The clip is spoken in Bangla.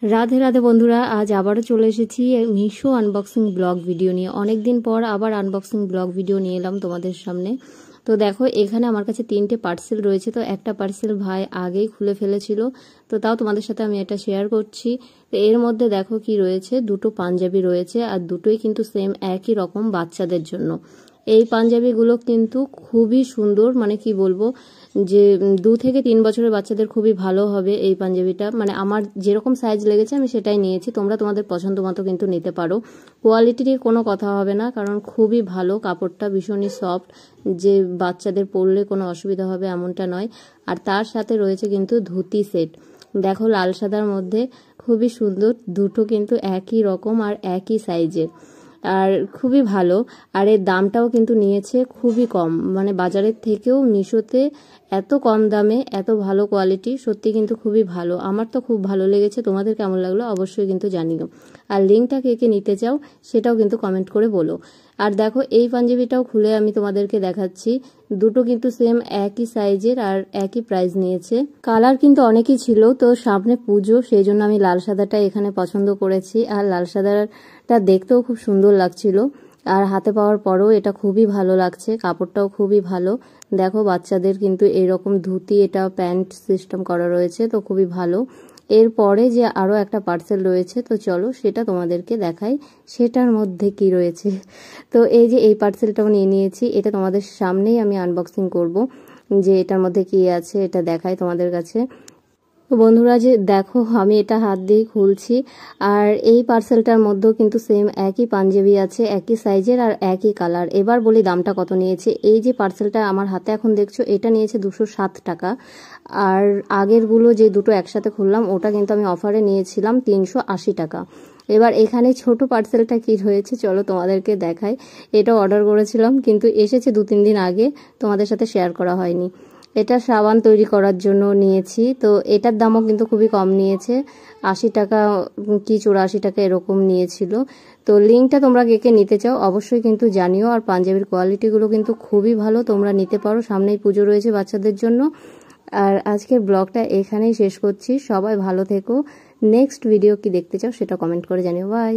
রাধে রাধে বন্ধুরা, আজ আবারও চলে এসেছি মিশো আনবক্সিং ব্লগ ভিডিও নিয়ে। অনেক দিন পর আবার আনবক্সিং ব্লগ ভিডিও নিয়ে এলাম তোমাদের সামনে। তো দেখো, এখানে আমার কাছে 3টে পার্সেল রয়েছে। তো একটা পার্সেল ভাই আগেই খুলে ফেলেছিল, তো তাও তোমাদের সাথে আমি এটা শেয়ার করছি। তো এর মধ্যে দেখো কি রয়েছে, দুটো পাঞ্জাবি রয়েছে, আর দুটোই কিন্তু সেম একই রকম বাচ্চাদের জন্য। এই পাঞ্জাবিগুলো কিন্তু খুবই সুন্দর, মানে কি বলবো, যে 2 থেকে 3 বছরের বাচ্চাদের খুবই ভালো হবে এই পাঞ্জাবিটা। মানে আমার যেরকম সাইজ লেগেছে আমি সেটাই নিয়েছি, তোমরা তোমাদের পছন্দ মতো কিন্তু নিতে পারো। কোয়ালিটি নিয়ে কোনো কথা হবে না, কারণ খুবই ভালো, কাপড়টা ভীষণই সফট, যে বাচ্চাদের পরলে কোনো অসুবিধা হবে এমনটা নয়। আর তার সাথে রয়েছে কিন্তু ধুতি সেট। দেখো, লাল সাদার মধ্যে খুবই সুন্দর, দুটো কিন্তু একই রকম আর একই সাইজের, আর খুবই ভালো। আর এর দামটাও কিন্তু নিয়েছে খুবই কম, মানে বাজারের থেকেও মিশোতে এত কম দামে এত ভালো কোয়ালিটি, সত্যি কিন্তু খুবই ভালো। আমার তো খুব ভালো লেগেছে, তোমাদের কেমন লাগলো অবশ্যই কিন্তু জানিও। আর লিঙ্কটা কে কে নিতে চাও সেটাও কিন্তু কমেন্ট করে বলো। আর দেখো, এই পাঞ্জাবিটাও খুলে আমি তোমাদেরকে দেখাচ্ছি। দুটো কিন্তু সেম একই সাইজের আর একই প্রাইস নিয়েছে। কালার কিন্তু অনেকই ছিল, তো সামনে পুজো, সেই জন্য আমি লাল সাদাটা এখানে পছন্দ করেছি। আর লাল সাদাটা দেখতেও খুব সুন্দর লাগছিল, আর হাতে পাওয়ার পরও এটা খুবই ভালো লাগছে, কাপড়টাও খুবই ভালো। দেখো, বাচ্চাদের কিন্তু এরকম ধুতি, এটা প্যান্ট সিস্টেম করা রয়েছে, তো খুবই ভালো। এরপরে যে আরও একটা পার্সেল রয়েছে, তো চলো সেটা তোমাদেরকে দেখাই, সেটার মধ্যে কি রয়েছে। তো এই যে এই পার্সেলটাও নিয়ে নিয়েছি, এটা তোমাদের সামনেই আমি আনবক্সিং করব, যে এটার মধ্যে কি আছে এটা দেখাই তোমাদের কাছে। তো বন্ধুরা, যে দেখো আমি এটা হাত দিয়ে খুলছি, আর এই পার্সেলটার মধ্যেও কিন্তু সেম একই পাঞ্জাবি আছে, একই সাইজের আর একই কালার। এবার বলি দামটা কত নিয়েছে। এই যে পার্সেলটা আমার হাতে এখন দেখছো, এটা নিয়েছে 207 টাকা। আর আগেরগুলো যে দুটো একসাথে খুললাম, ওটা কিন্তু আমি অফারে নিয়েছিলাম 380 টাকা। এবার এখানে ছোট পার্সেলটা কি হয়েছে চলো তোমাদেরকে দেখাই। এটা অর্ডার করেছিলাম, কিন্তু এসেছে 2-3 দিন আগে, তোমাদের সাথে শেয়ার করা হয়নি। এটা সাবান তৈরি করার জন্য নিয়েছি, তো এটার দামও কিন্তু খুবই কম নিয়েছে, 80 টাকা কি 84 টাকা এরকম নিয়েছিল। তো লিঙ্কটা তোমরা কে কে নিতে চাও অবশ্যই কিন্তু জানিও। আর পাঞ্জাবির কোয়ালিটিগুলো কিন্তু খুবই ভালো, তোমরা নিতে পারো, সামনেই পুজো রয়েছে বাচ্চাদের জন্য। আর আজকের ব্লগটা এখানেই শেষ করছি, সবাই ভালো থেকো। নেক্সট ভিডিও কি দেখতে চাও সেটা কমেন্ট করে জানিও। বাই।